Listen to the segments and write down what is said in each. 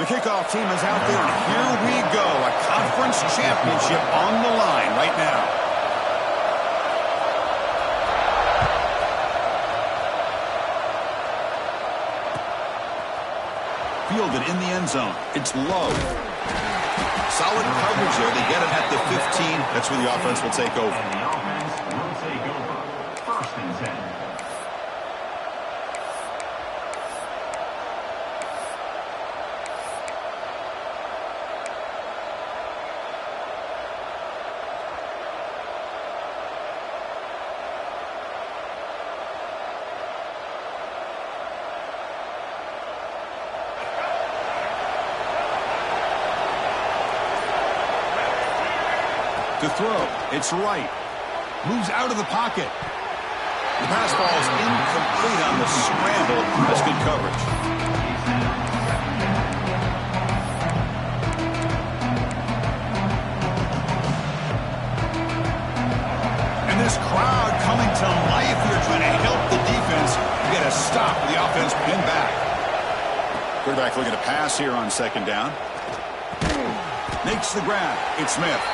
The kickoff team is out there, and here we go. A conference championship on the line right now. Fielded in the end zone. It's low. Solid coverage there. They get it at the 15. That's where the offense will take over. And the offense will take over. 1st and 10. To throw, it's right. Moves out of the pocket. The pass ball is incomplete on the scramble. That's good coverage. And this crowd coming to life here, trying to help the defense get a stop. The offense pinned back. Quarterback looking to pass here on 2nd down. Makes the grab. It's Smith.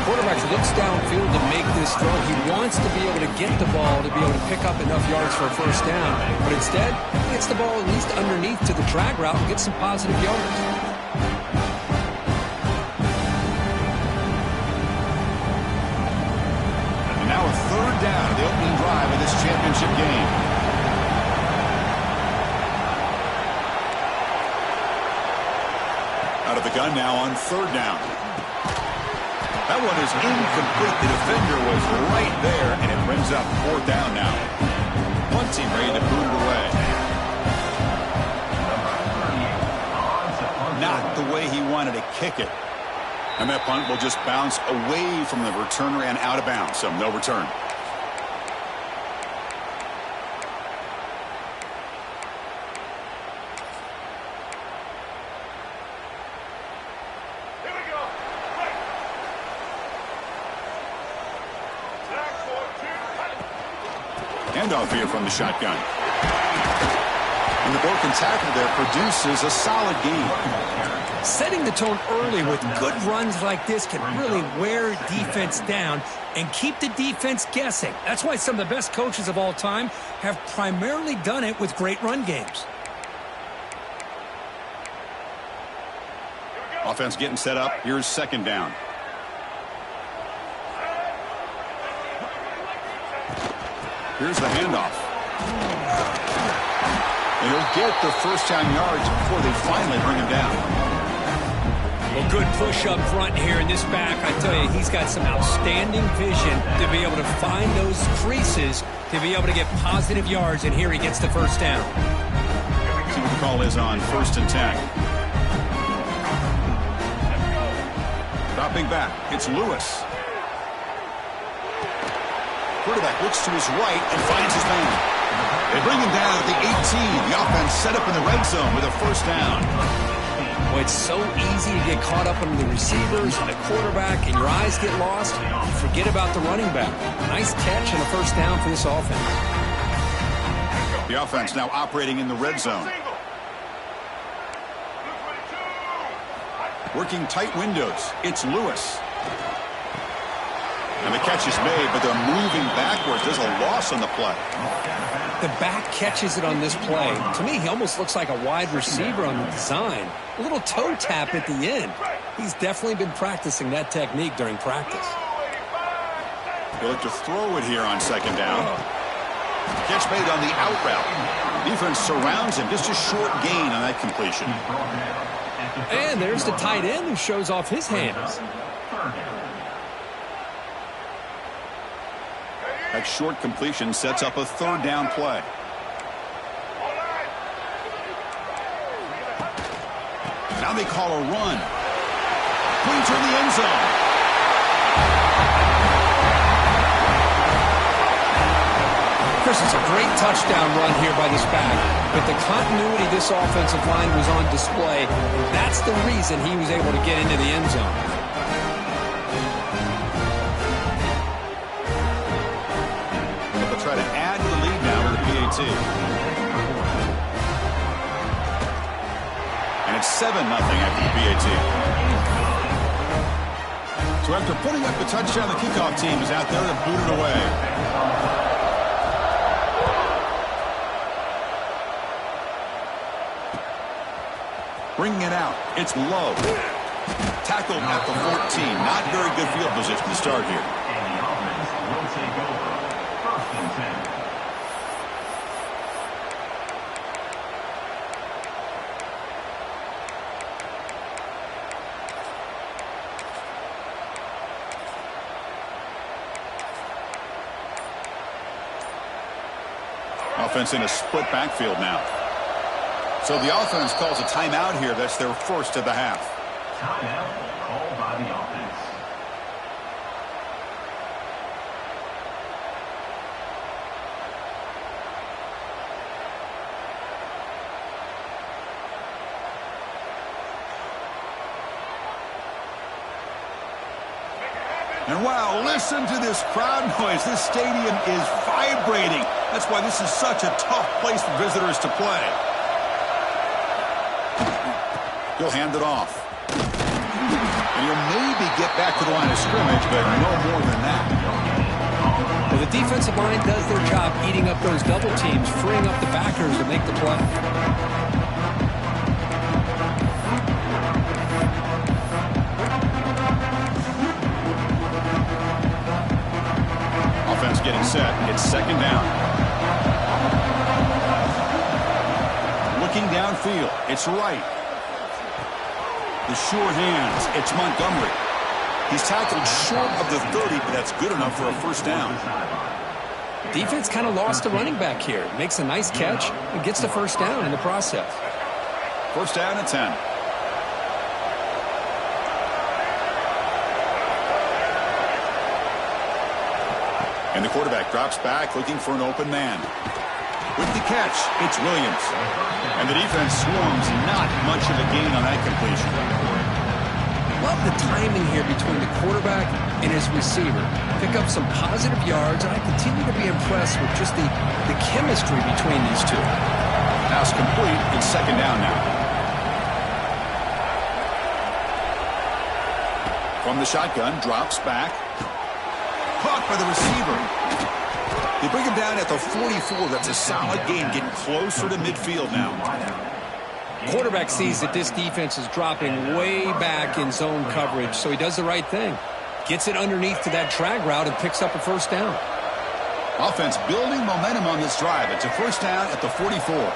Quarterback looks downfield to make this throw. He wants to be able to get the ball to be able to pick up enough yards for a 1st down. But instead, he gets the ball at least underneath to the drag route and gets some positive yards. And now a 3rd down, the opening drive of this championship game. Out of the gun now on 3rd down. That one is incomplete. The defender was right there, and it brings up 4th down now. Punt team ready to boot it away. Not the way he wanted to kick it. And that punt will just bounce away from the returner and out of bounds, so no return. Handoff here from the shotgun. And the broken tackle there produces a solid gain. Setting the tone early with good runs like this can really wear defense down and keep the defense guessing. That's why some of the best coaches of all time have primarily done it with great run games. Offense getting set up. Here's second down. Here's the handoff. And he'll get the first down yards before they finally bring him down. Well, good push up front here in this back. I tell you, he's got some outstanding vision to be able to find those creases, to be able to get positive yards, and here he gets the first down. See what the call is on 1st and 10. Dropping back, it's Lewis. Quarterback looks to his right and finds his man. They bring him down at the 18. The offense set up in the red zone with a first down. Well, it's so easy to get caught up on the receivers and the quarterback, and your eyes get lost. You forget about the running back. Nice catch and a first down for this offense. The offense now operating in the red zone. Working tight windows. It's Lewis. And the catch is made, but they're moving backwards. There's a loss on the play. The back catches it on this play. To me, he almost looks like a wide receiver on the design. A little toe tap at the end. He's definitely been practicing that technique during practice. They look to throw it here on second down. Catch made on the out route. Defense surrounds him. Just a short gain on that completion. And there's the tight end who shows off his hands. That short completion sets up a third down play. Now they call a run. Going toward the end zone. Chris, it's a great touchdown run here by this back. But the continuity this offensive line was on display. That's the reason he was able to get into the end zone. Try to add to the lead now with the PAT. And it's 7-0 after the PAT. So after putting up the touchdown, the kickoff team is out there to boot it away. Bringing it out. It's low. Tackled at the 14. Not very good field position to start here. And the offense will take over. 1st and 10. Offense in a split backfield now. So the offense calls a timeout here. That's their first of the half. Timeout called by the offense. And wow, listen to this crowd noise. This stadium is vibrating. That's why this is such a tough place for visitors to play. He'll hand it off. And he'll maybe get back to the line of scrimmage, but no more than that. Well, the defensive line does their job eating up those double teams, freeing up the backers to make the play. Offense getting set. It's second down. Looking downfield. It's right. The sure hands. It's Montgomery. He's tackled short of the 30, but that's good enough for a first down. Defense kind of lost a running back here. Makes a nice catch and gets the first down in the process. First down at 10. And the quarterback drops back looking for an open man. With the catch, it's Williams. And the defense swarms. Not much of a gain on that completion. Love the timing here between the quarterback and his receiver. Pick up some positive yards, and I continue to be impressed with just the chemistry between these two. Pass complete. It's second down now. From the shotgun, drops back. Caught by the receiver. They bring him down at the 44. That's a solid gain, getting closer to midfield now. Quarterback sees that this defense is dropping way back in zone coverage, so he does the right thing. Gets it underneath to that drag route and picks up a first down. Offense building momentum on this drive. It's a first down at the 44.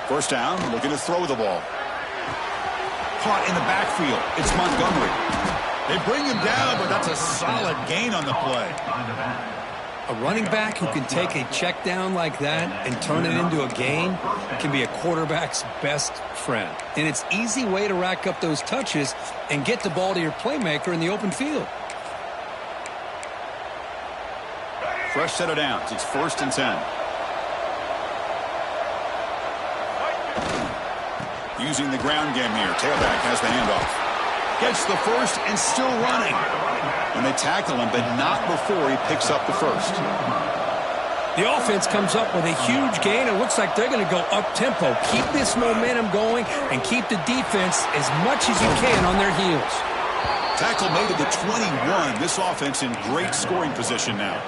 First down, looking to throw the ball. Caught in the backfield. It's Montgomery. They bring him down, but that's a solid gain on the play. A running back who can take a check down like that and turn it into a gain can be a quarterback's best friend. And it's an easy way to rack up those touches and get the ball to your playmaker in the open field. Fresh set of downs. It's 1st and 10. Using the ground game here. Tailback has the handoff. Gets the first and still running. And they tackle him, but not before he picks up the first. The offense comes up with a huge gain. It looks like they're going to go up-tempo. Keep this momentum going and keep the defense as much as you can on their heels. Tackle made at the 21. This offense in great scoring position now.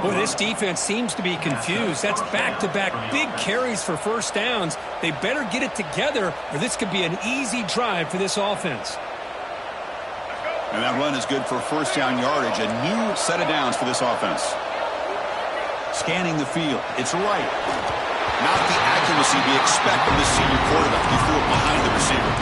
Boy, this defense seems to be confused. That's back-to-back big carries for first downs. They better get it together, or this could be an easy drive for this offense. And that run is good for first down yardage. A new set of downs for this offense. Scanning the field. It's right. Not the accuracy we expect from the senior quarterback. He threw it behind the receiver.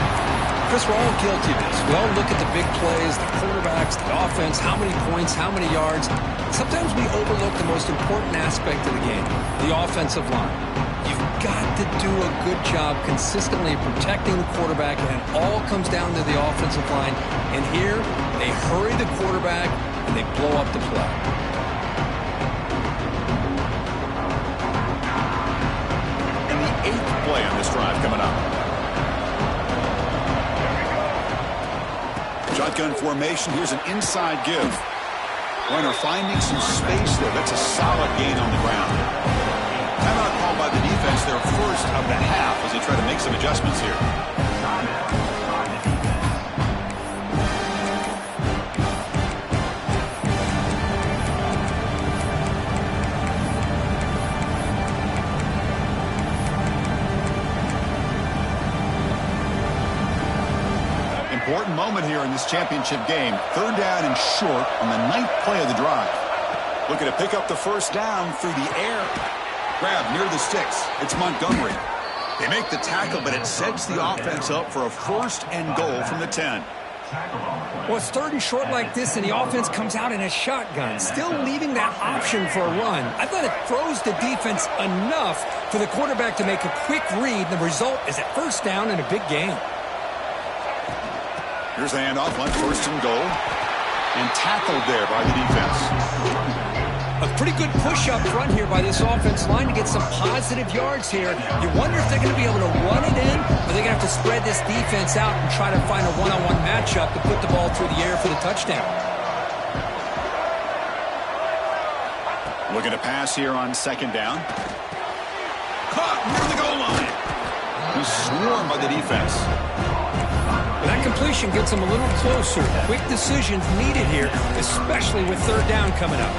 Chris, we're all guilty of this. We all look at the big plays, the quarterbacks, the offense, how many points, how many yards. Sometimes we overlook the most important aspect of the game, the offensive line. You've got to do a good job consistently protecting the quarterback, and it all comes down to the offensive line. And here, they hurry the quarterback, and they blow up the play. And the 8th play on this drive coming up. Shotgun formation. Here's an inside give. Runner finding some space there. That's a solid gain on the ground. Timeout called by the defense, their first of the half, as they try to make some adjustments here. Important moment here in this championship game. 3rd down and short on the 9th play of the drive. Looking to pick up the first down through the air. Grab near the sticks. It's Montgomery. They make the tackle, but it sets the offense up for a 1st and goal from the 10. Well, it's 3rd and short like this, and the offense comes out in a shotgun, still leaving that option for a run. I thought it throws the defense enough for the quarterback to make a quick read. The result is a first down and a big gain. Here's the handoff on 1st and goal. And tackled there by the defense. A pretty good push up front here by this offense line to get some positive yards here. You wonder if they're going to be able to run it in, or they're going to have to spread this defense out and try to find a one-on-one matchup to put the ball through the air for the touchdown. Looking to pass here on 2nd down. Caught near the goal line. He's swarmed by the defense. That completion gets them a little closer. Quick decisions needed here, especially with 3rd down coming up.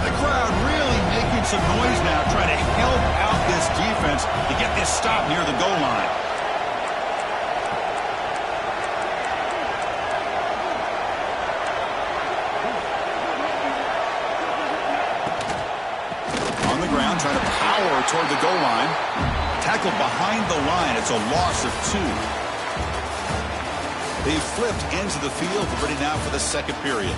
The crowd really making some noise now, trying to help out this defense to get this stop near the goal line. Trying to power toward the goal line. Tackled behind the line. It's a loss of 2. They flipped ends of the field, ready now for the 2nd period.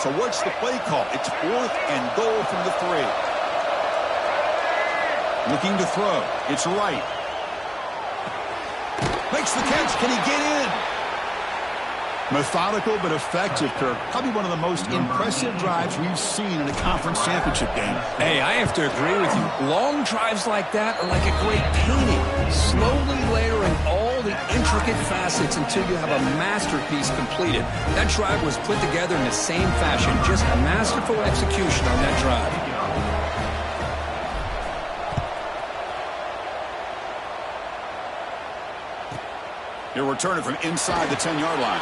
So what's the play call? It's 4th and goal from the 3. Looking to throw. It's right. Makes the catch. Can he get in? Methodical but effective, Kirk. Probably one of the most impressive drives we've seen in a conference championship game. Hey, I have to agree with you. Long drives like that are like a great painting. Slowly layering all the intricate facets until you have a masterpiece completed. That drive was put together in the same fashion. Just masterful execution on that drive. He'll return it from inside the 10-yard line.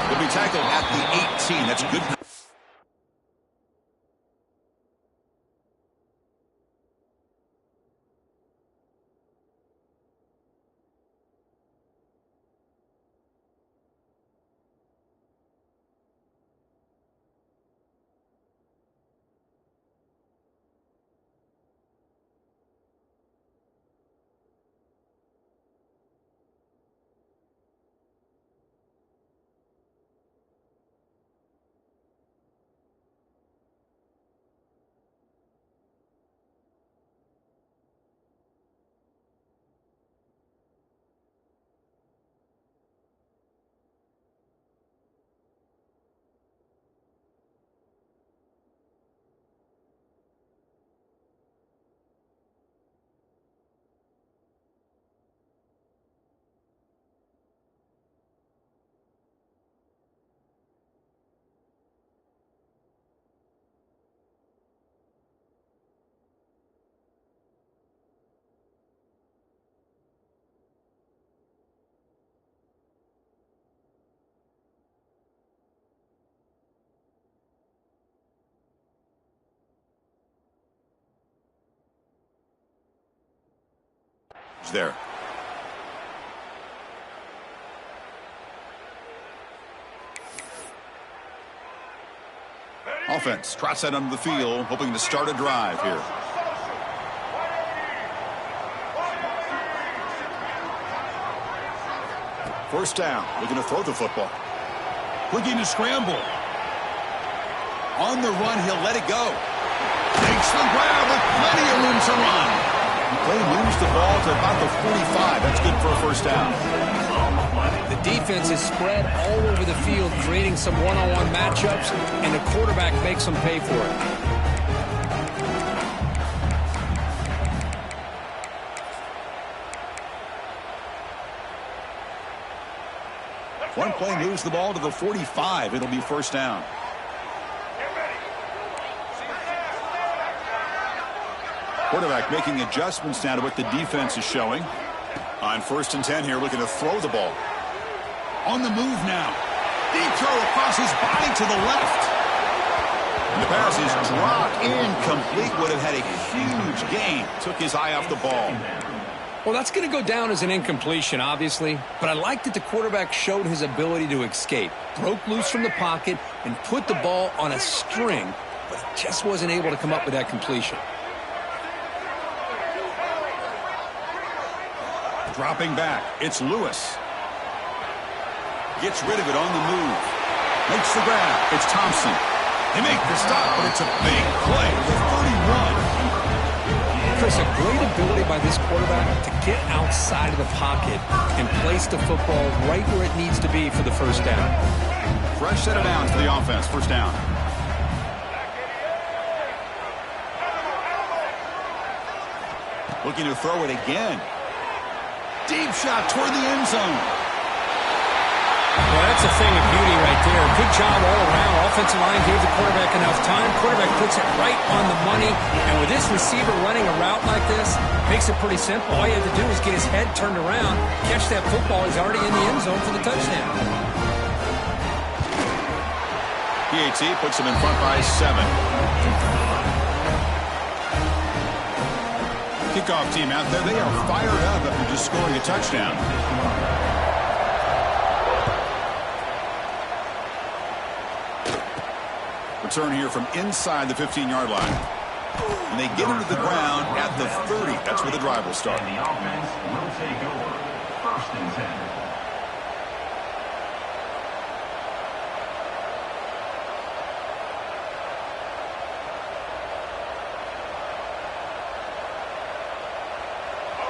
He'll be tackled at the 18. That's good. There. Offense trots that under the field, hoping to start a drive here. First down, looking to throw the football. Looking to scramble. On the run, he'll let it go. Takes the grab with plenty of room to run. They lose the ball to about the 45. That's good for a first down. The defense is spread all over the field, creating some one-on-one matchups, and the quarterback makes them pay for it. One play moves the ball to the 45. It'll be first down. Quarterback making adjustments now to what the defense is showing. On first and 10 here, looking to throw the ball. On the move now. Deep throw across his body to the left. And the pass is dropped incomplete. Would have had a huge gain. Took his eye off the ball. Well, that's going to go down as an incompletion, obviously. But I like that the quarterback showed his ability to escape. Broke loose from the pocket and put the ball on a string, but just wasn't able to come up with that completion. Dropping back, it's Lewis. Gets rid of it on the move. Makes the grab, it's Thompson. They make the stop, but it's a big play for 31. Chris, a great ability by this quarterback to get outside of the pocket and place the football right where it needs to be for the first down. Fresh set of downs for the offense, first down. Looking to throw it again. Deep shot toward the end zone. Well, that's a thing of beauty right there. Good job all around. Offensive line gave the quarterback enough time. Quarterback puts it right on the money. And with this receiver running a route like this, makes it pretty simple. All you have to do is get his head turned around, catch that football. He's already in the end zone for the touchdown. PAT puts him in front by 7. Kickoff team out there, they are fired up after just scoring a touchdown. Return here from inside the 15-yard line. And they get into the ground at the 30. That's where the drive will start. And the offense will take over. First and 10.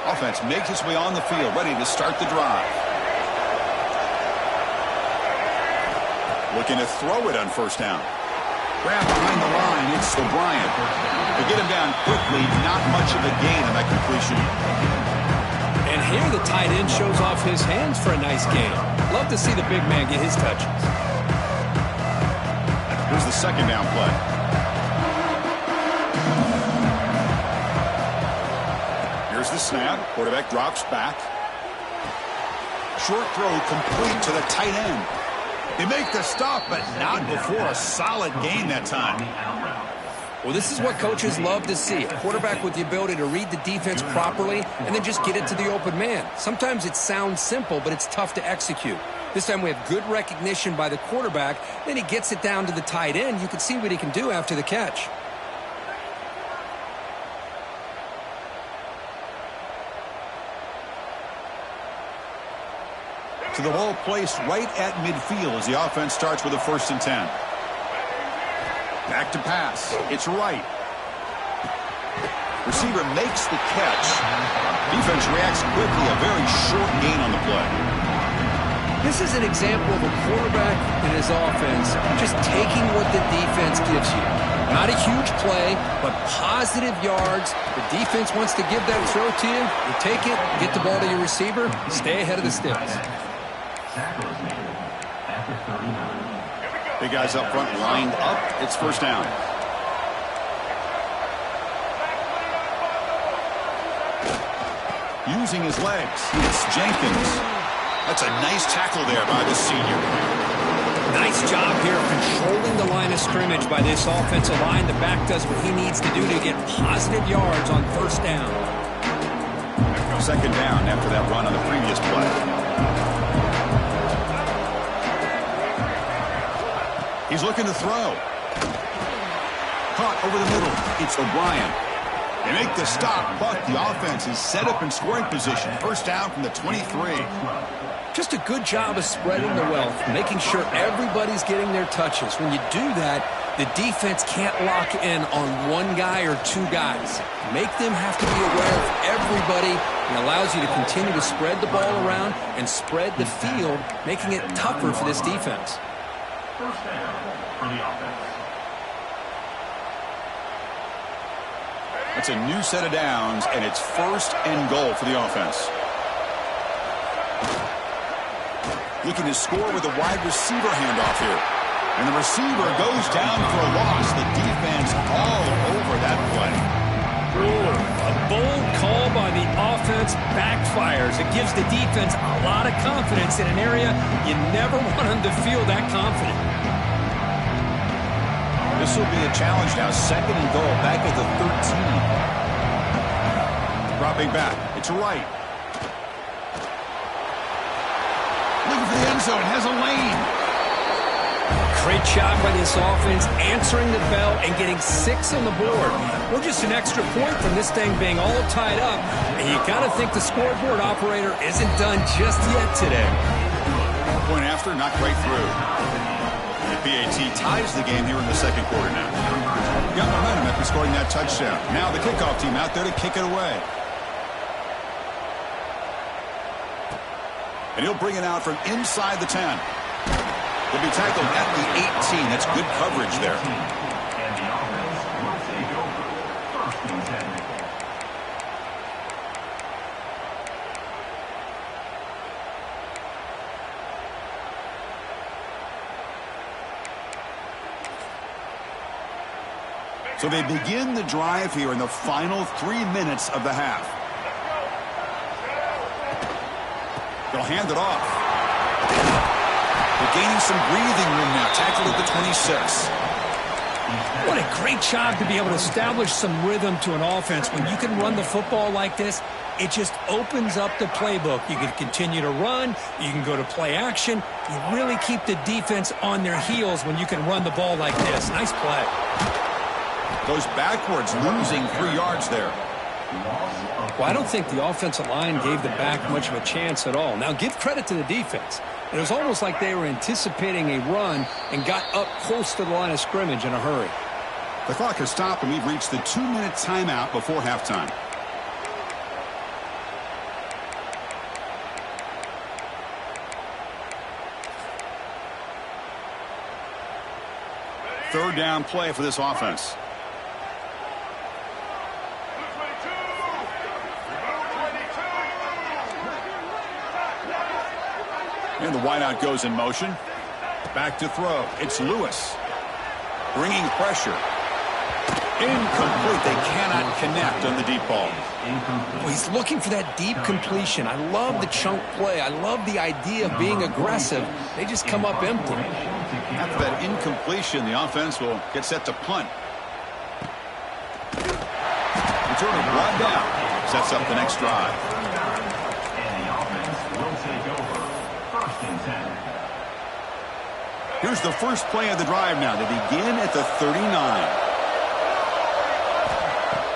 Offense makes its way on the field, ready to start the drive. Looking to throw it on first down. Grab behind the line, it's O'Brien. They get him down quickly, not much of a gain on that completion. And here the tight end shows off his hands for a nice gain. Love to see the big man get his touches. Here's the second down play. Here's the snap. Quarterback drops back. Short throw complete to the tight end. They make the stop, but not before a solid gain that time. Well, this is what coaches love to see. A quarterback with the ability to read the defense properly and then just get it to the open man. Sometimes it sounds simple, but it's tough to execute. This time we have good recognition by the quarterback. Then he gets it down to the tight end. You can see what he can do after the catch. To the ball placed right at midfield as the offense starts with a 1st and 10. Back to pass. It's right. Receiver makes the catch. Defense reacts quickly. A very short gain on the play. This is an example of a quarterback and his offense just taking what the defense gives you. Not a huge play, but positive yards. The defense wants to give that throw to you. You take it, get the ball to your receiver, stay ahead of the sticks. Big guys up front lined up. It's first down. Using his legs, it's Jenkins. That's a nice tackle there by the senior. Nice job here controlling the line of scrimmage by this offensive line. The back does what he needs to do to get positive yards on first down. Second down after that run on the previous play. He's looking to throw. Caught over the middle. It's O'Brien. They make the stop, but the offense is set up in scoring position. First down from the 23. Just a good job of spreading the wealth, making sure everybody's getting their touches. When you do that, the defense can't lock in on one guy or two guys. Make them have to be aware of everybody, and allows you to continue to spread the ball around and spread the field, making it tougher for this defense. First down for the offense. That's a new set of downs, and it's 1st and goal for the offense. Looking to score with a wide receiver handoff here. And the receiver goes down for a loss. The defense all over that play. A bold call by the offense backfires. It gives the defense a lot of confidence in an area you never want them to feel that confident. This will be a challenge now. 2nd and goal back at the 13. Dropping back. It's right. Looking for the end zone. Has a lane. Great job by this offense answering the bell and getting 6 on the board. We're just an extra point from this thing being all tied up. And you got to think the scoreboard operator isn't done just yet today. Point after, not quite through. The PAT ties the game here in the 2nd quarter now. Got momentum after scoring that touchdown. Now the kickoff team out there to kick it away. And he'll bring it out from inside the 10. He'll be tackled at the 18. That's good coverage there. And the offense will take over. 1st and 10. So they begin the drive here in the final 3 minutes of the half. They'll hand it off. They're gaining some breathing room now. Tackled at the 26. What a great job to be able to establish some rhythm to an offense. When you can run the football like this, it just opens up the playbook. You can continue to run. You can go to play action. You really keep the defense on their heels when you can run the ball like this. Nice play. Goes backwards, losing 3 yards there. Well, I don't think the offensive line gave the back much of a chance at all. Now, give credit to the defense. It was almost like they were anticipating a run and got up close to the line of scrimmage in a hurry. The clock has stopped, and we've reached the 2-minute timeout before halftime. third down play for this offense. And the wideout goes in motion. Back to throw. It's Lewis. Bringing pressure. Incomplete. They cannot connect on the deep ball. Well, he's looking for that deep completion. I love the chunk play. I love the idea of being aggressive. They just come up empty. After that incompletion, the offense will get set to punt. Return it brought down. Sets up the next drive. And the offense will take over. 1st and 10. Here's the first play of the drive now. They begin at the 39.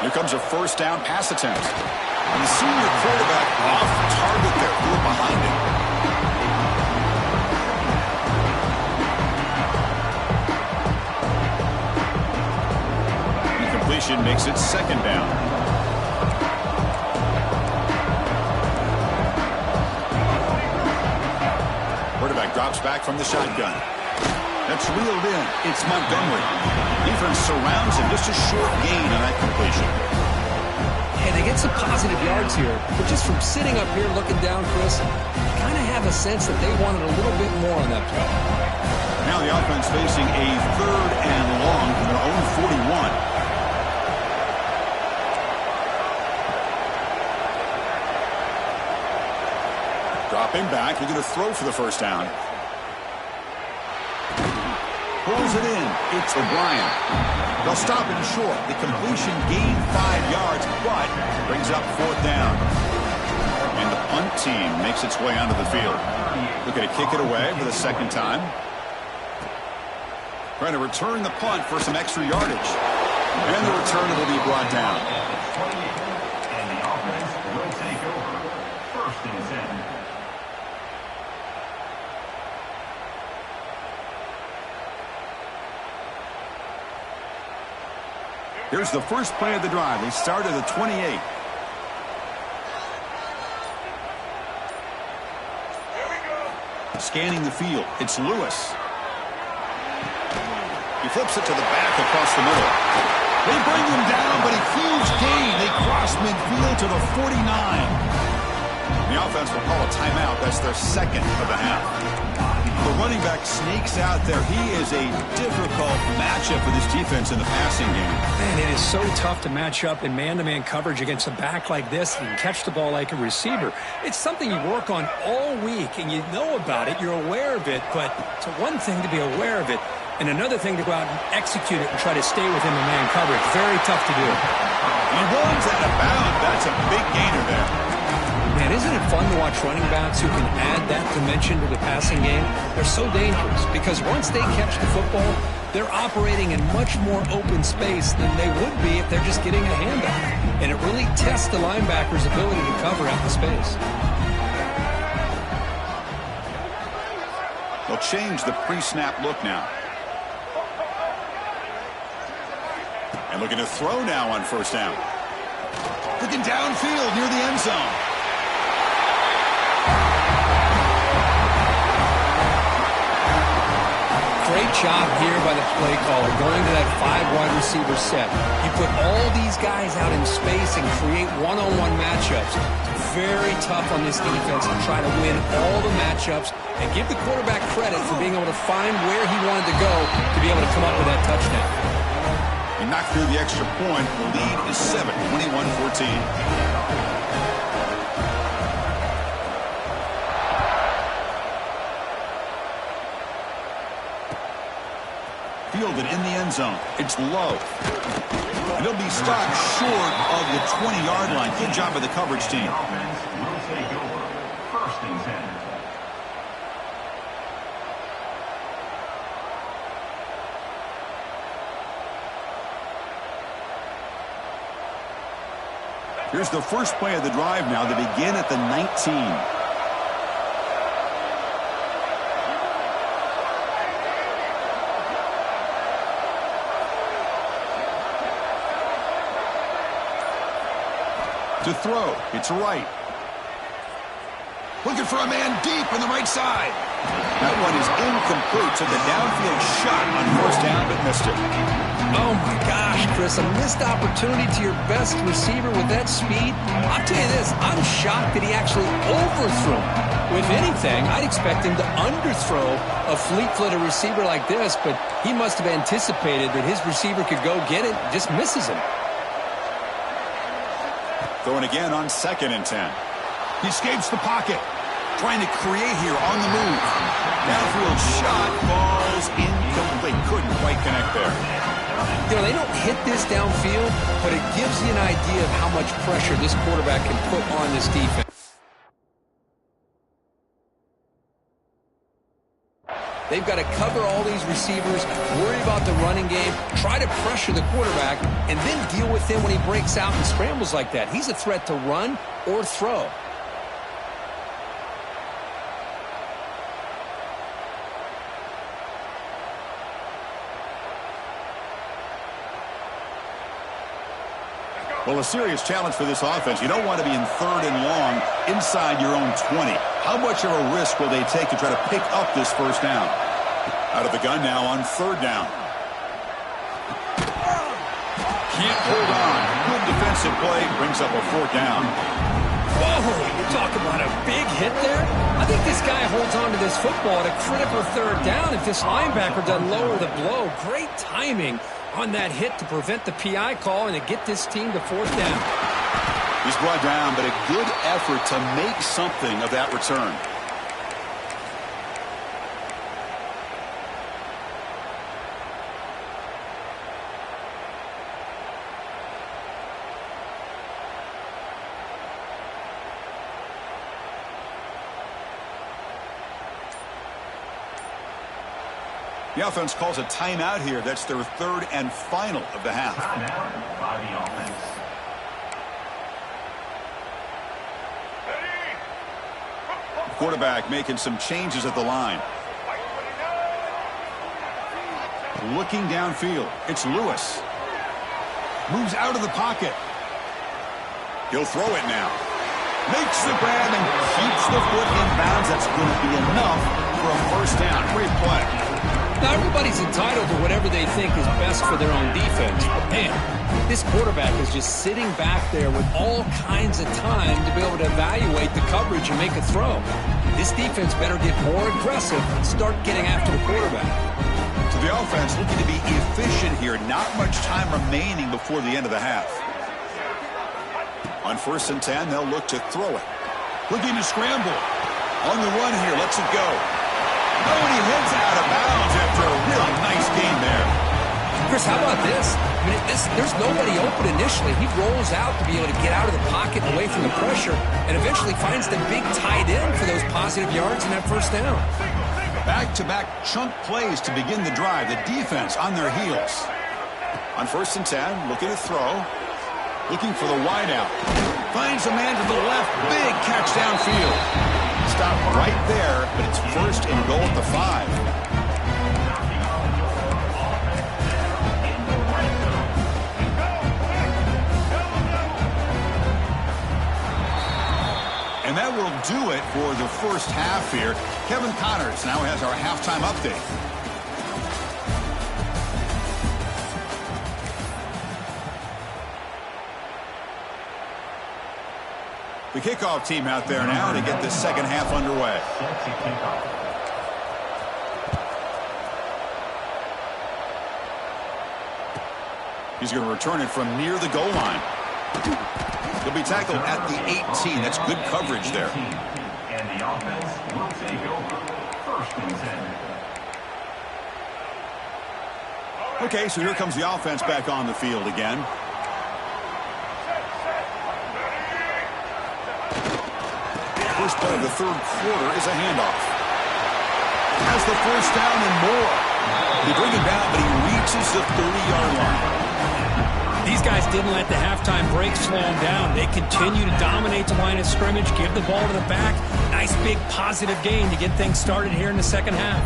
Here comes a first down pass attempt. And the senior quarterback off target there. A little behind him. Incompletion makes it second down. Quarterback drops back from the shotgun. That's reeled in. It's Montgomery. Defense surrounds him. Just a short gain on that completion. Yeah, they get some positive yards here. But just from sitting up here looking down, Chris, kind of have a sense that they wanted a little bit more on that play. Now the offense facing a third and long from their own 41. Dropping back. He's going to throw for the first down. Pulls it in. It's O'Brien. They'll stop him short. The completion gained 5 yards, but brings up fourth down. And the punt team makes its way onto the field. Looking to kick it away for the second time. Trying to return the punt for some extra yardage. And the return will be brought down. And the offense will take over. 1st and 10. Here's the first play of the drive. They start at the 28. Scanning the field. It's Lewis. He flips it to the back across the middle. They bring him down, but a huge gain. They cross midfield to the 49. The offense will call a timeout. That's their second of the half. The running back sneaks out there. He is a difficult matchup for this defense in the passing game. Man, it is so tough to match up in man-to-man coverage against a back like this and catch the ball like a receiver. It's something you work on all week, and you know about it. You're aware of it, but it's one thing to be aware of it, and another thing to go out and execute it and try to stay within the man coverage. Very tough to do. He runs out of bounds. That's a big gainer there. Man, isn't it fun to watch running backs who can add that dimension to the passing game? They're so dangerous because once they catch the football, they're operating in much more open space than they would be if they're just getting a handoff. And it really tests the linebacker's ability to cover out the space. They'll change the pre-snap look now. And looking to throw now on first down. Looking downfield near the end zone. Great job here by the play caller going to that 5 wide receiver set. You put all these guys out in space and create one-on-one matchups. It's very tough on this defense to try to win all the matchups and give the quarterback credit for being able to find where he wanted to go to be able to come up with that touchdown. He knocked through the extra point. The lead is 7, 21-14. Fielded in the end zone. It's low. And he'll be stopped short of the 20-yard line. Good job by the coverage team. The offense will take over. 1st and 10. Here's the first play of the drive now. They begin at the 19. To throw, it's right. Looking for a man deep on the right side. That one is incomplete. Took a downfield shot on first down, but missed it. Oh, my gosh, Chris, a missed opportunity to your best receiver with that speed. I'll tell you this, I'm shocked that he actually overthrew him. If anything, I'd expect him to underthrow a fleet-footed receiver like this, but he must have anticipated that his receiver could go get it, just misses him. Throwing again on 2nd and 10. He escapes the pocket. Trying to create here on the move. Downfield shot falls incomplete. Couldn't quite connect there. You know, they don't hit this downfield, but it gives you an idea of how much pressure this quarterback can put on this defense. They've got to cover all these receivers, worry about the running game, try to pressure the quarterback, and then deal with him when he breaks out and scrambles like that. He's a threat to run or throw. Well, a serious challenge for this offense. You don't want to be in 3rd and long inside your own 20. How much of a risk will they take to try to pick up this first down? Out of the gun now on 3rd down. Can't hold on. Good defensive play. Brings up a 4th down. Whoa, you talk about a big hit there. I think this guy holds on to this football at a critical 3rd down if this linebacker doesn't lower the blow. Great timing on that hit to prevent the PI call and to get this team to 4th down. He's brought down, but a good effort to make something of that return. The offense calls a timeout here. That's their 3rd and final of the half. Timeout by the offense. Quarterback making some changes at the line. Looking downfield. It's Lewis. Moves out of the pocket. He'll throw it now. Makes the grab and keeps the foot in bounds. That's going to be enough for a first down. Great play. Now, everybody's entitled to whatever they think is best for their own defense. But, man, this quarterback is just sitting back there with all kinds of time to be able to evaluate the coverage and make a throw. This defense better get more aggressive and start getting after the quarterback. So the offense looking to be efficient here. Not much time remaining before the end of the half. On 1st and 10, they'll look to throw it. Looking to scramble. On the run here, lets it go. Oh, and he heads out of bounds after a really nice gain there. Chris, how about this? I mean, there's nobody open initially. He rolls out to be able to get out of the pocket and away from the pressure and eventually finds the big tight end for those positive yards in that first down. Back-to-back chunk plays to begin the drive. The defense on their heels. On 1st and 10, looking to throw. Looking for the wideout. Finds a man to the left. Big catch downfield. Stop right there, but it's 1st and goal at the 5. And that will do it for the first half here. Kevin Connors now has our halftime update. The kickoff team out there now to get this second half underway. He's going to return it from near the goal line. He'll be tackled at the 18. That's good coverage there. And the offense will take over. 1st and 10. Okay, so here comes the offense back on the field again. First play of the 3rd quarter is a handoff. Has the first down and more. They bring him down, but he reaches the 30-yard line. These guys didn't let the halftime break slow them down. They continue to dominate the line of scrimmage, give the ball to the back. Nice big positive gain to get things started here in the second half.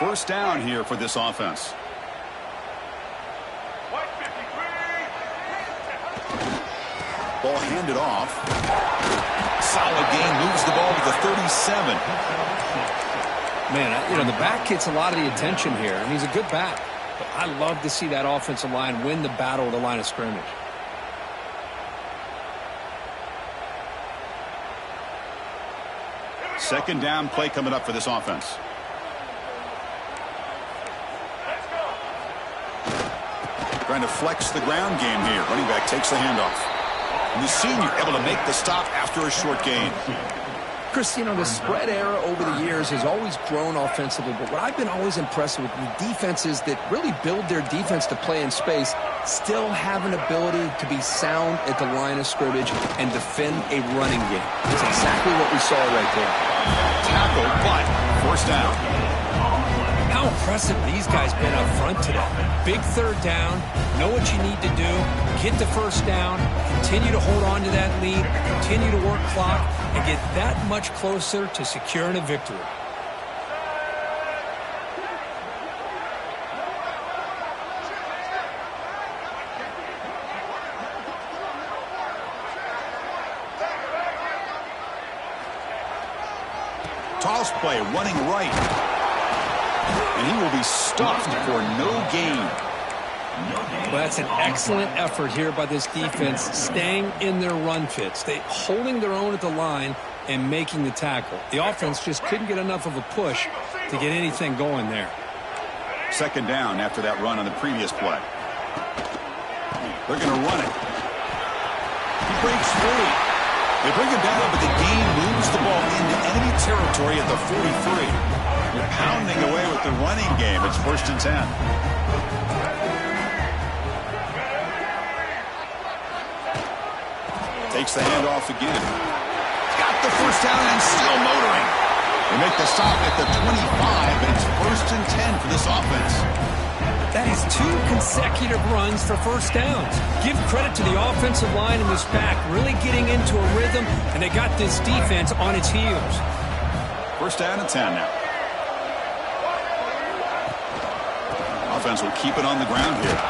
first down here for this offense. Ball handed off. Solid gain, moves the ball to the 37. Man, the back gets a lot of the attention here, and he's a good back. But I love to see that offensive line win the battle at the line of scrimmage. Second down play coming up for this offense. Trying to flex the ground game here. Running back takes the handoff. And the senior able to make the stop after a short gain. Chris, the spread era over the years has always grown offensively, but what I've been always impressed with the defenses that really build their defense to play in space still have an ability to be sound at the line of scrimmage and defend a running game. That's exactly what we saw right there. Tackle, but first down. How impressive these guys been up front today. Big third down, know what you need to do, get the first down, continue to hold on to that lead, continue to work clock, and get that much closer to securing a victory. Toss play, running right. And he will be stuffed for no gain. Well, that's an excellent effort here by this defense, staying in their run fits. They holding their own at the line and making the tackle. The offense just couldn't get enough of a push to get anything going there. Second down after that run on the previous play. They're going to run it. He breaks free. They bring him down, but the gain moves the ball into enemy territory at the 43. You're pounding away with the running game. It's 1st and 10. Takes the handoff again. Got the first down and still motoring. They make the stop at the 25, and it's 1st and 10 for this offense. That is 2 consecutive runs for first downs. Give credit to the offensive line in this back, really getting into a rhythm, and they got this defense on its heels. First down and 10 now. Offense will keep it on the ground here.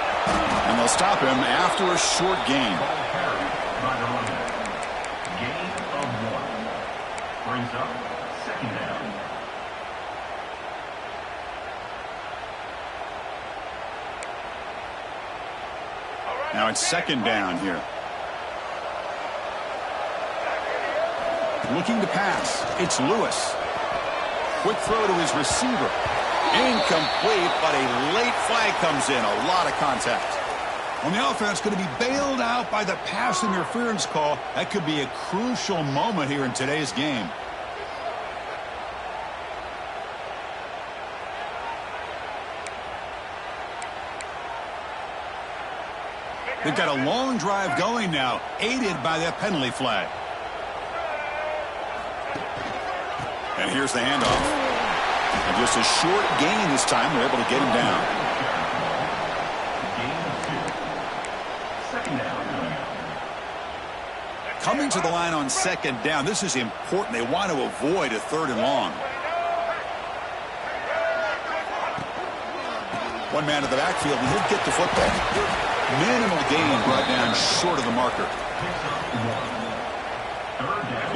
And they'll stop him after a short gain. Gain of 1. Brings up second down. Now it's second down here. Looking to pass. It's Lewis. Quick throw to his receiver. Incomplete, but a late flag comes in. A lot of contact. On the offense, going to be bailed out by the pass interference call. That could be a crucial moment here in today's game. They've got a long drive going now, aided by that penalty flag. And here's the handoff. And just a short gain this time. They're able to get him down. Gain of 2. Second down. Coming to the line on second down. This is important. They want to avoid a 3rd and long. One man to the backfield, and he'll get the football. Minimal gain brought down short of the marker.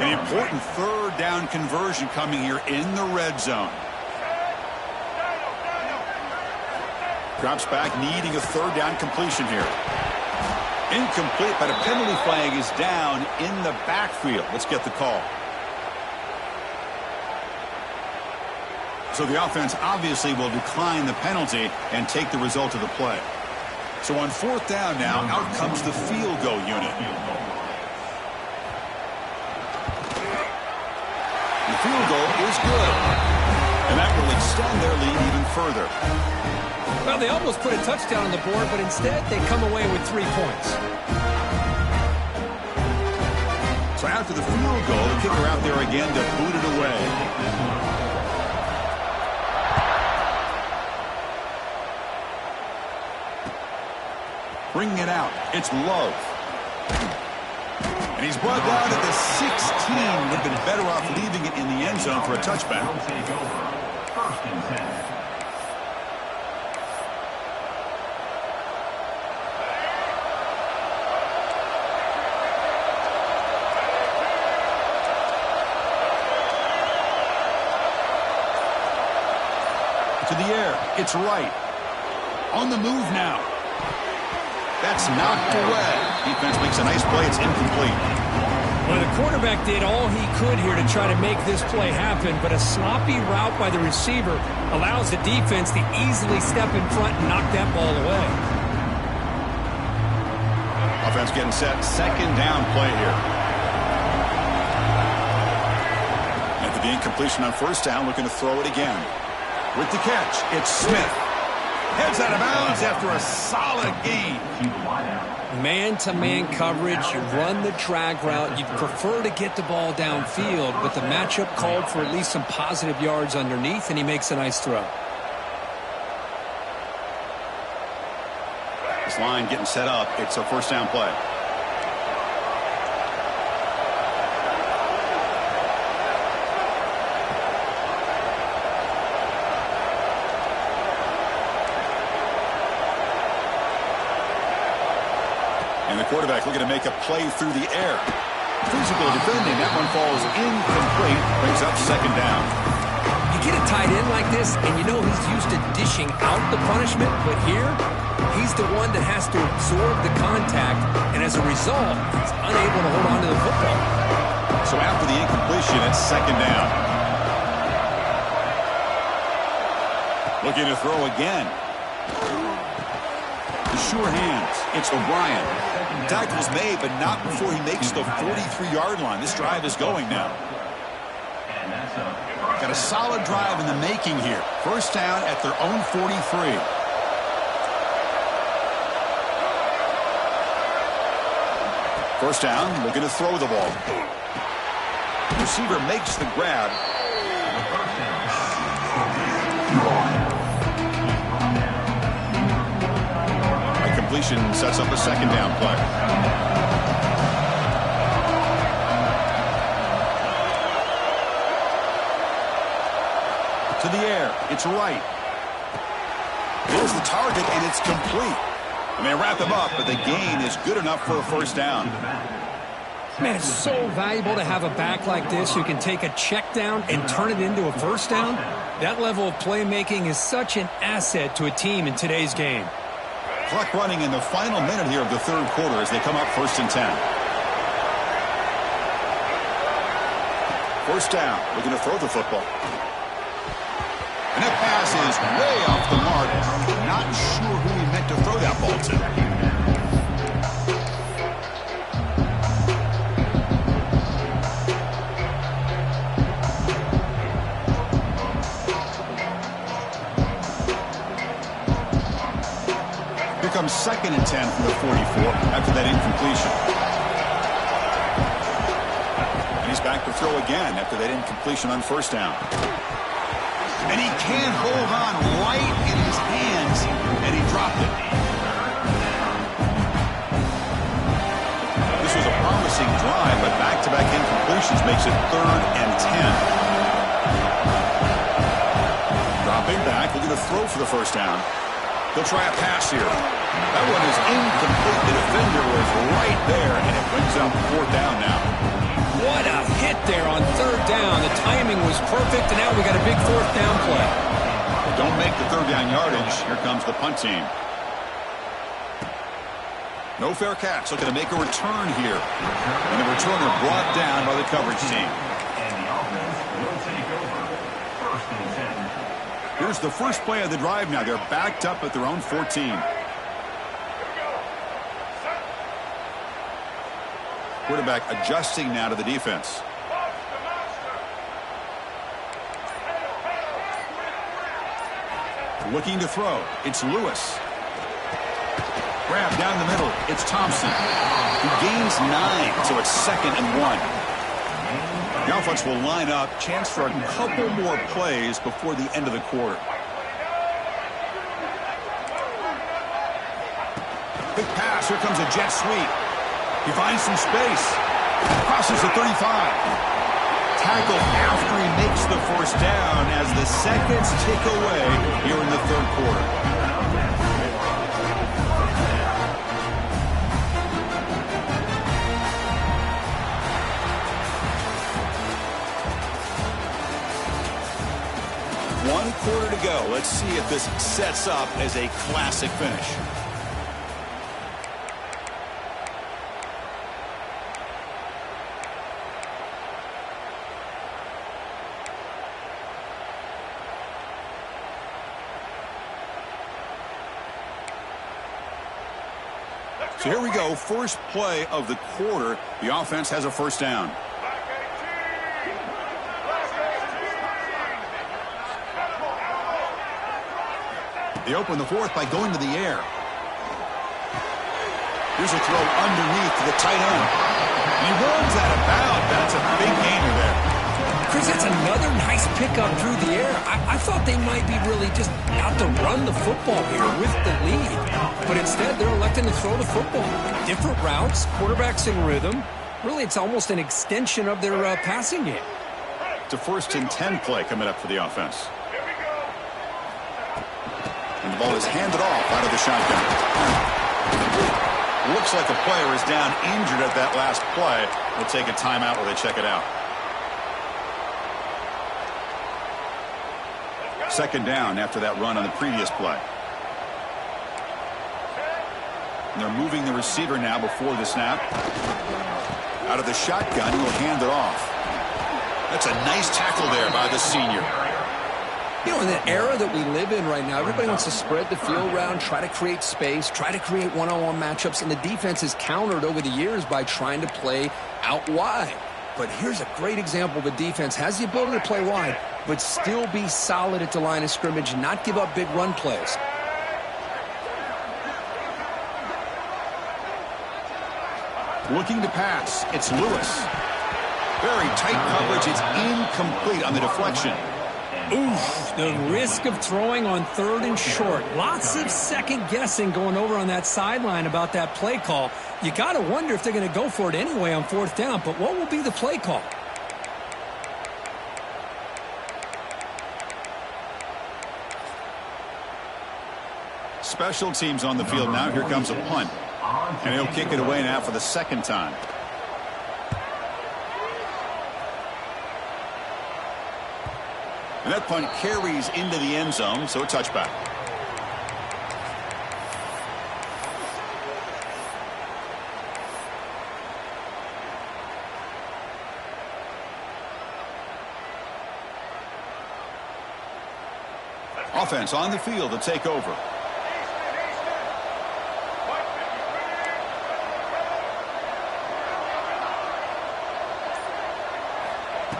An important 3rd down conversion coming here in the red zone. Drops back, needing a 3rd down completion here. Incomplete, but a penalty flag is down in the backfield. Let's get the call. So the offense obviously will decline the penalty and take the result of the play. So on 4th down now, out comes the field goal unit. The field goal is good. And that will extend their lead even further. Well, they almost put a touchdown on the board, but instead they come away with 3 points. So after the field goal, the kicker out there again to boot it away. Bringing it out, it's Love. And he's brought down at the 16. Would have been better off leaving it in the end zone for a touchback. They'll take over. 1st and 10. it's right. On the move now. That's knocked away. Defense makes a nice play. It's incomplete. Well, the quarterback did all he could here to try to make this play happen, but a sloppy route by the receiver allows the defense to easily step in front and knock that ball away. Offense getting set. Second down play here. After the incompletion on first down, looking to throw it again. With the catch, it's Smith. Heads out of bounds after a solid gain. Man-to-man coverage, you run the drag route. You'd prefer to get the ball downfield, but the matchup called for at least some positive yards underneath, and he makes a nice throw. This line getting set up. It's a first down play. And the quarterback looking to make a play through the air. Physical defending. That one falls incomplete. Brings up second down. You get a tight end like this, and you know he's used to dishing out the punishment, but here, he's the one that has to absorb the contact, and as a result, he's unable to hold on to the football. So after the incompletion, it's second down. Looking to throw again. The sure hands. It's O'Brien. Tackle's made, but not before he makes the 43-yard line. This drive is going now. Got a solid drive in the making here. First down at their own 43. First down, looking to throw the ball. Receiver makes the grab. Completion sets up a second down play. To the air. It's right. There's the target, and it's complete. And they wrap him up, but the gain is good enough for a first down. Man, it's so valuable to have a back like this who can take a check down and turn it into a first down. That level of playmaking is such an asset to a team in today's game. Clock running in the final minute here of the third quarter as they come up 1st and 10. First down, looking to throw the football. And that pass is way off the mark. Not sure who he meant to throw that ball to. Comes 2nd and 10 from the 44 after that incompletion. And he's back to throw again after that incompletion on first down. And he can't hold on right in his hands, and he dropped it. This was a promising drive, but back-to-back incompletions makes it 3rd and 10. Dropping back, looking to throw for the first down. They'll try a pass here. That one is incomplete. The defender was right there, and it brings up 4th down now. What a hit there on 3rd down. The timing was perfect, and now we got a big 4th down play. But don't make the 3rd down yardage. Here comes the punt team. No fair catch. Looking to make a return here. And the returner brought down by the coverage team. And the offense will take over. 1st and 10. Here's the first play of the drive now. They're backed up at their own 14. Quarterback adjusting now to the defense. Looking to throw. It's Lewis. Grab down the middle. It's Thompson. He gains 9, so it's 2nd and 1. The offense will line up. Chance for a couple more plays before the end of the quarter. Big pass. Here comes a jet sweep. He finds some space. Crosses the 35. Tackle after he makes the first down as the seconds tick away here in the third quarter. One quarter to go. Let's see if this sets up as a classic finish. So here we go, first play of the quarter. The offense has a first down. They open the fourth by going to the air. Here's a throw underneath to the tight end. And he runs out of bounds. That's a big gainer there. Chris, that's another nice pickup through the air. I thought they might be really just out to run the football here with the lead. But instead, they're electing to throw the football. Different routes, quarterbacks in rhythm. Really, it's almost an extension of their passing game. It's a 1st and 10 play coming up for the offense. And the ball is handed off out of the shotgun. Looks like the player is down injured at that last play. They'll take a timeout while they check it out. Second down after that run on the previous play. And they're moving the receiver now before the snap. Out of the shotgun, he'll hand it off. That's a nice tackle there by the senior. You know, in the era that we live in right now, everybody wants to spread the field around, try to create space, try to create one-on-one matchups, and the defense is countered over the years by trying to play out wide. But here's a great example. The defense has the ability to play wide, but still be solid at the line of scrimmage, not give up big run plays. Looking to pass. It's Lewis. Very tight coverage. It's incomplete on the deflection. Oof, the risk of throwing on 3rd and short. Lots of second guessing going over on that sideline about that play call. You got to wonder if they're going to go for it anyway on 4th down, but what will be the play call? Special teams on the field now. Here comes a punt. And he'll kick it away now for the second time. And that punt carries into the end zone, so a touchback. Offense on the field to take over.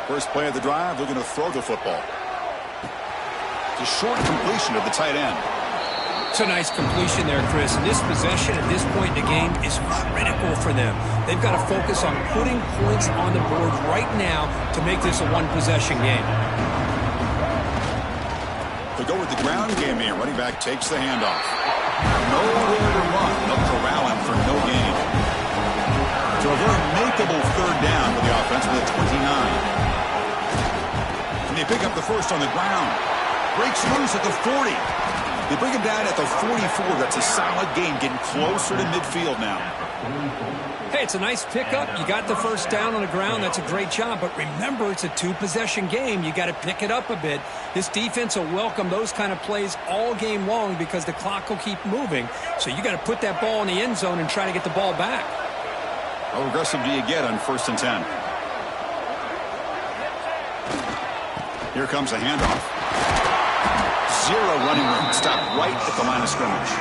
First play of the drive, looking to throw the football. It's a short completion of the tight end. It's a nice completion there, Chris. And this possession at this point in the game is critical for them. They've got to focus on putting points on the board right now to make this a one-possession game. They go with the ground game here. Running back takes the handoff. Nowhere to run. They'll corral him for no gain. So a very makeable 3rd down for the offense with a 29. And they pick up the first on the ground. Breaks loose at the 40. They bring him down at the 44. That's a solid gain, getting closer to midfield now. Hey, it's a nice pickup. You got the first down on the ground. That's a great job. But remember, it's a 2-possession game. You got to pick it up a bit. This defense will welcome those kind of plays all game long because the clock will keep moving. So you got to put that ball in the end zone and try to get the ball back. How aggressive do you get on 1st and 10? Here comes a handoff. Zero running room. Stopped right at the line of scrimmage.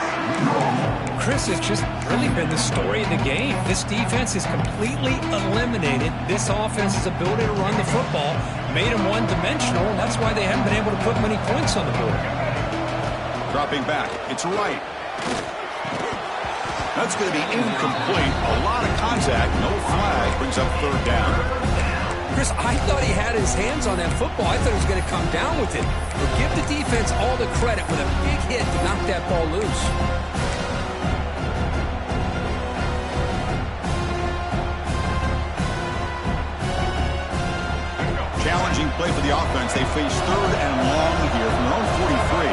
Chris, has just really been the story of the game. This defense has completely eliminated this offense's ability to run the football, made them one-dimensional, and that's why they haven't been able to put many points on the board. Dropping back. It's right. That's going to be incomplete. A lot of contact. No flag. Brings up 3rd down. Chris, I thought he had his hands on that football. I thought he was going to come down with it. But give the defense all the credit with a big hit to knock that ball loose. Challenging play for the offense. They face 3rd and long here from their own 43.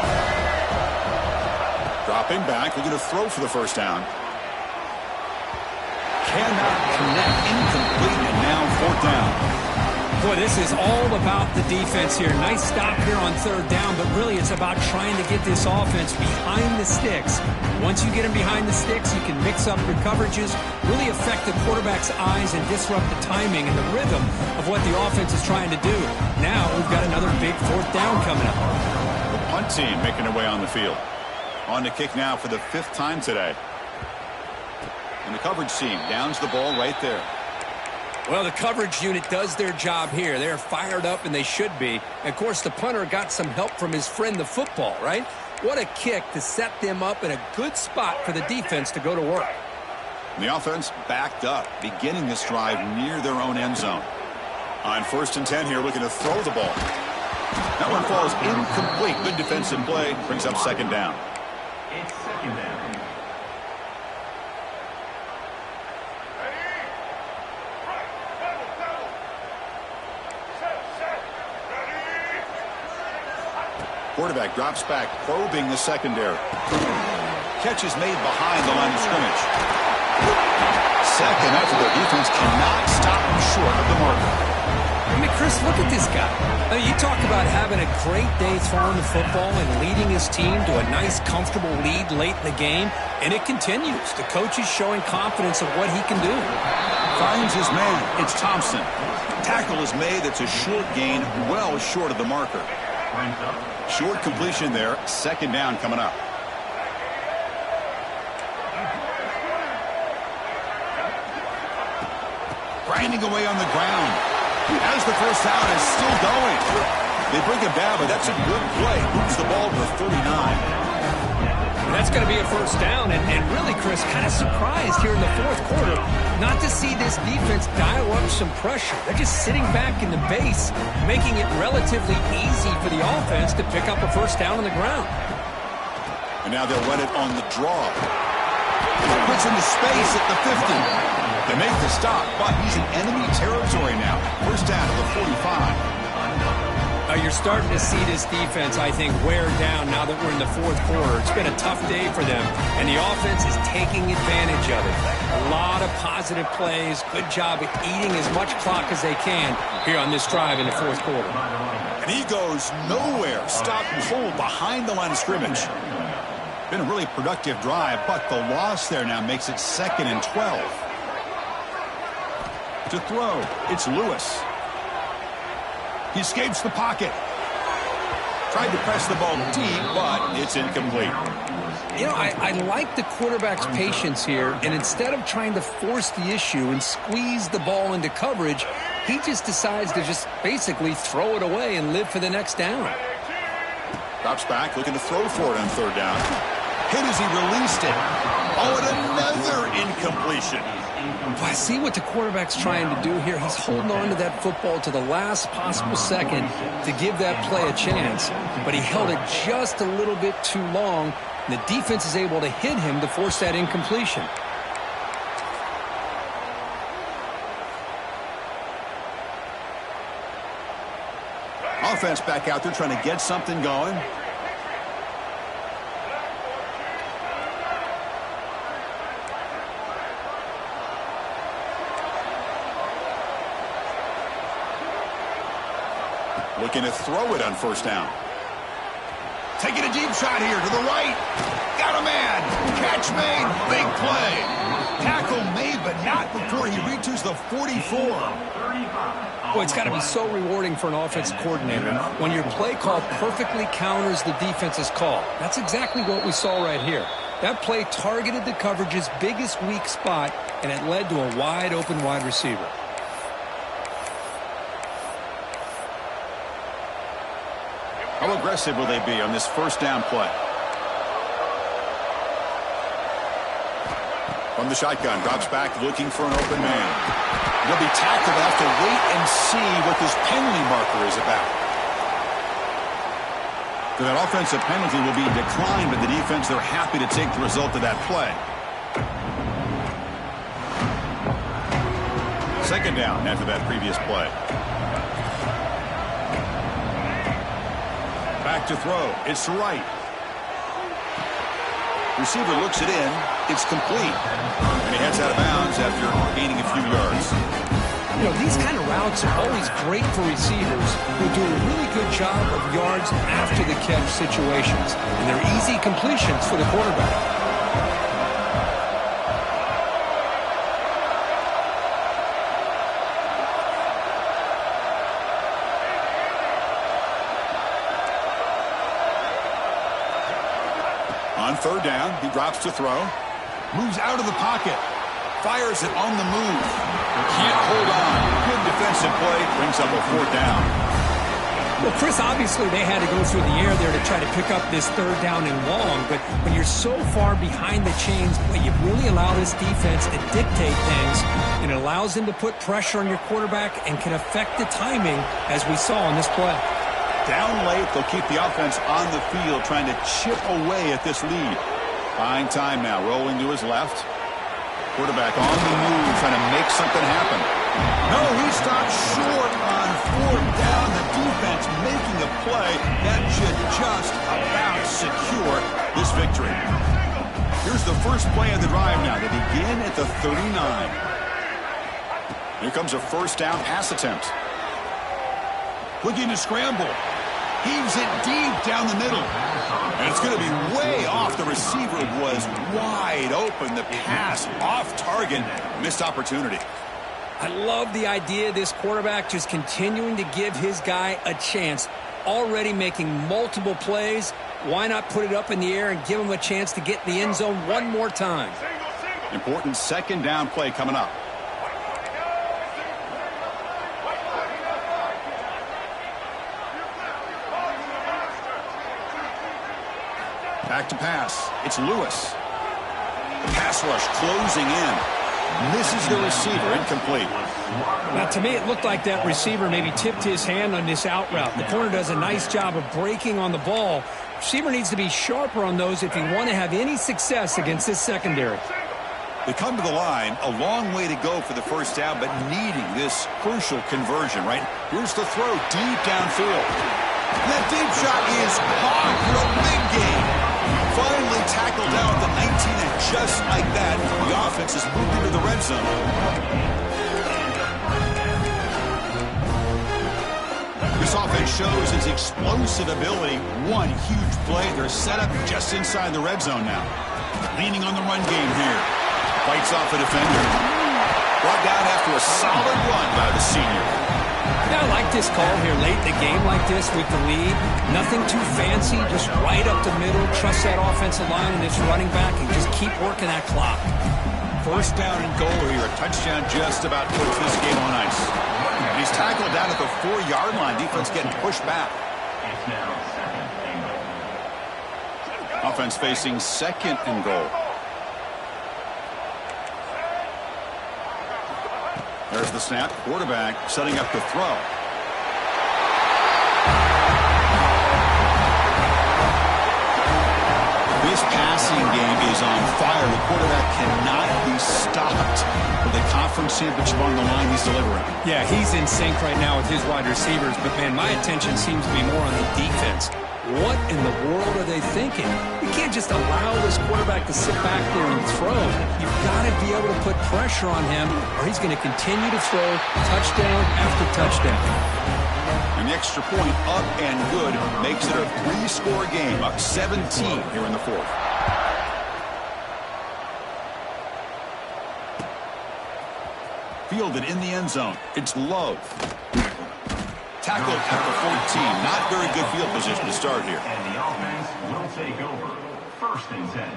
Dropping back. Looking to throw for the first down. Cannot connect. Incomplete, and now 4th down. Boy, this is all about the defense here. Nice stop here on third down, but really it's about trying to get this offense behind the sticks. Once you get them behind the sticks, you can mix up your coverages, really affect the quarterback's eyes and disrupt the timing and the rhythm of what the offense is trying to do. Now we've got another big fourth down coming up. The punt team making their way on the field. On to kick now for the 5th time today. And the coverage team downs the ball right there. Well, the coverage unit does their job here. They're fired up, and they should be. And of course, the punter got some help from his friend, the football, right? What a kick to set them up in a good spot for the defense to go to work. And the offense backed up, beginning this drive near their own end zone. On 1st and 10 here, looking to throw the ball. That one falls incomplete. Good defensive play. Brings up 2nd down. It's 2nd down. Quarterback drops back, probing the secondary. Catch is made behind the line of scrimmage. Second effort, the defense cannot stop him short of the marker. I mean, Chris, look at this guy. I mean, you talk about having a great day throwing the football and leading his team to a nice, comfortable lead late in the game, and it continues. The coach is showing confidence of what he can do. Finds his man. It's Thompson. Tackle is made. It's a short gain, well short of the marker. Short completion there. 2nd down coming up. Grinding away on the ground. As the first down is still going. They bring him down, but that's a good play. Moves the ball to 39. And that's going to be a first down. And really, Chris, kind of surprised here in the 4th quarter not to see this defense dial up some pressure. They're just sitting back in the base, making it relatively easy for the offense to pick up a first down on the ground. And now they'll run it on the draw. Puts into space at the 50. They make the stop, but he's in enemy territory now. First down to the 45. You're starting to see this defense, I think, wear down now that we're in the 4th quarter. It's been a tough day for them, and the offense is taking advantage of it. A lot of positive plays. Good job at eating as much clock as they can here on this drive in the 4th quarter. And he goes nowhere. Stop and hold behind the line of scrimmage. Been a really productive drive, but the loss there now makes it 2nd and 12. To throw, it's Lewis. He escapes the pocket. Tried to press the ball deep, but it's incomplete. You know, I like the quarterback's patience here, and instead of trying to force the issue and squeeze the ball into coverage, he just decides to just basically throw it away and live for the next down. Drops back, looking to throw for it on 3rd down. Hit as he released it. Oh, and another incompletion. Well, I see what the quarterback's trying to do here. He's holding on to that football to the last possible second to give that play a chance, but he held it just a little bit too long, and the defense is able to hit him to force that incompletion. Offense back out there trying to get something going. Looking to throw it on 1st down. Taking a deep shot here to the right. Got a man. Catch made. Big play. Tackle made, but not before he reaches the 44. Boy, it's got to be so rewarding for an offensive coordinator when your play call perfectly counters the defense's call. That's exactly what we saw right here. That play targeted the coverage's biggest weak spot, and it led to a wide open wide receiver. How aggressive will they be on this 1st down play? From the shotgun, drops back looking for an open man. He'll be tackled. They'll have to wait and see what this penalty marker is about. So that offensive penalty will be declined, but the defense, they're happy to take the result of that play. 2nd down after that previous play. Back to throw. It's right. Receiver looks it in. It's complete. And he heads out of bounds after gaining a few yards. You know, these kind of routes are always great for receivers who do a really good job of yards after the catch situations. And they're easy completions for the quarterback. On third down, he drops to throw. Moves out of the pocket. Fires it on the move. Can't hold on. Good defensive play. Brings up a fourth down. Well, Chris, obviously they had to go through the air there to try to pick up this third down and long. But when you're so far behind the chains, you really allow this defense to dictate things. And it allows them to put pressure on your quarterback and can affect the timing, as we saw on this play. Down late, they'll keep the offense on the field, trying to chip away at this lead. Buying time now, rolling to his left. Quarterback on the move, trying to make something happen. No, he stopped short on fourth down. The defense making a play that should just about secure this victory. Here's the first play of the drive now. They begin at the 39. Here comes a first down pass attempt. Looking to scramble. Heaves it deep down the middle. And it's going to be way off. The receiver was wide open. The pass off target. Missed opportunity. I love the idea of this quarterback just continuing to give his guy a chance. Already making multiple plays. Why not put it up in the air and give him a chance to get in the end zone one more time? Important second down play coming up. Back to pass. It's Lewis. The pass rush closing in. Misses the receiver. Incomplete. Now, to me, it looked like that receiver maybe tipped his hand on this out route. The corner does a nice job of breaking on the ball. Receiver needs to be sharper on those if you want to have any success against this secondary. They come to the line. A long way to go for the first down, but needing this crucial conversion, right? Here's the throw deep downfield. That deep shot is caught for a big gain. Finally tackled down at the 19, and just like that, the offense has moved into the red zone. This offense shows its explosive ability. One huge play. They're set up just inside the red zone now. Leaning on the run game here. Fights off a defender. Brought down after a solid run by the senior. Yeah, I like this call here late in the game like this with the lead. Nothing too fancy, just right up the middle. Trust that offensive line and this running back and just keep working that clock. First down and goal here. A touchdown just about puts this game on ice. And he's tackled down at the 4-yard line. Defense getting pushed back. It's now second and goal. Offense facing second and goal. There's the snap. Quarterback setting up to throw. This passing game is on fire. The quarterback cannot be stopped. With a conference championship on the line, he's delivering. Yeah, he's in sync right now with his wide receivers, but, man, my attention seems to be more on the defense. What in the world are they thinking? You can't just allow this quarterback to sit back there and throw. You've got to be able to put pressure on him, or he's going to continue to throw touchdown after touchdown. And the extra point up and good makes it a 3-score game, up 17 here in the fourth. Fielded in the end zone. It's Love. Tackled at the 14. Not very good field position to start here. And the offense will take over. First and 10.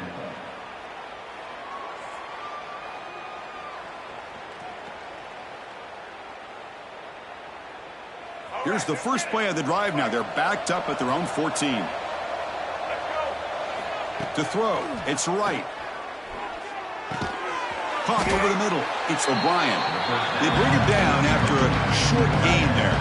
Here's the first play of the drive now. They're backed up at their own 14. To throw, it's Wright. Caught over the middle. It's O'Brien. They bring him down after a short gain there.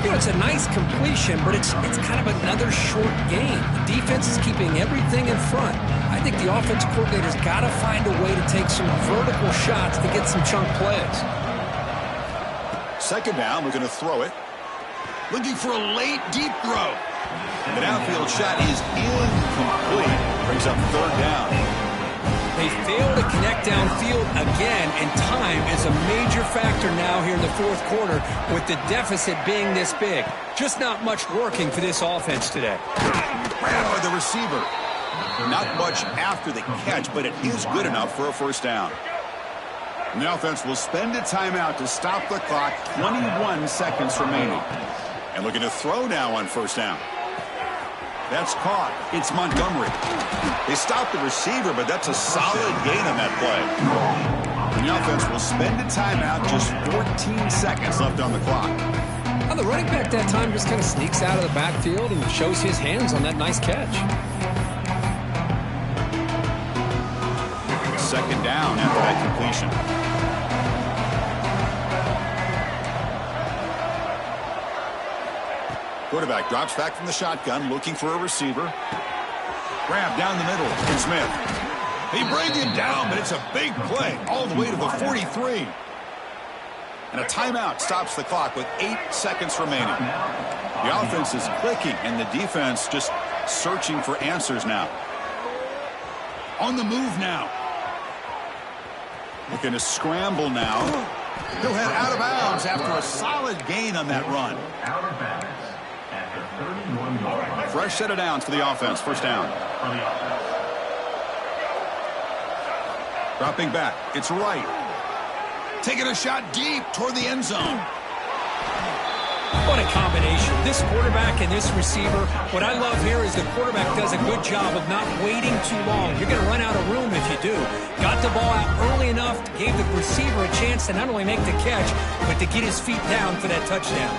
You know, it's a nice completion, but it's kind of another short gain. The defense is keeping everything in front. I think the offense coordinator's got to find a way to take some vertical shots to get some chunk plays. Second down, we're going to throw it. Looking for a late, deep throw. The downfield shot is incomplete. Brings up third down. They fail to connect downfield again, and time is a major factor now here in the fourth quarter with the deficit being this big. Just not much working for this offense today. Ran by the receiver. Not much after the catch, but it is good enough for a first down. And the offense will spend a timeout to stop the clock. 21 seconds remaining. And looking to throw now on first down. That's caught. It's Montgomery. They stopped the receiver, but that's a solid gain on that play. And the offense will spend a timeout, just 14 seconds left on the clock. Well, the running back that time just kind of sneaks out of the backfield and shows his hands on that nice catch. Second down after that completion. Quarterback drops back from the shotgun, looking for a receiver. Grab down the middle, and Smith. They bring him down, but it's a big play all the way to the 43. And a timeout stops the clock with 8 seconds remaining. The offense is clicking, and the defense just searching for answers now. On the move now. Looking to scramble now. He'll head out of bounds after a solid gain on that run. Out of bounds after 31 yards. Fresh set of downs for the offense. First down. For the offense. Dropping back. It's right. Taking a shot deep toward the end zone. What a combination. This quarterback and this receiver. What I love here is the quarterback does a good job of not waiting too long. You're going to run out of room if you do. Got the ball out early enough, gave the receiver a chance to not only make the catch, but to get his feet down for that touchdown.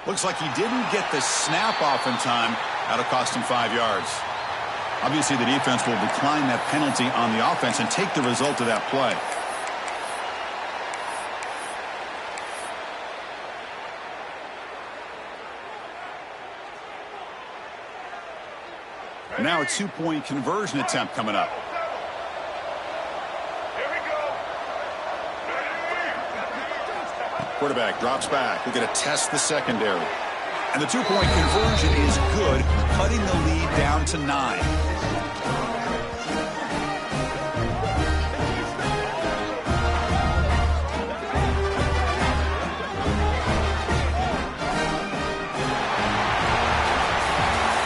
Looks like he didn't get the snap off in time. That'll cost him 5 yards. Obviously, the defense will decline that penalty on the offense and take the result of that play. Now a two-point conversion attempt coming up. Quarterback drops back. We're going to test the secondary. And the two-point conversion is good, cutting the lead down to 9.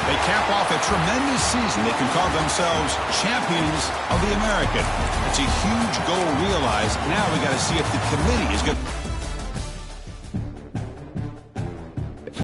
They cap off a tremendous season. They can call themselves champions of the American. It's a huge goal realized. Now we got to see if the committee is good.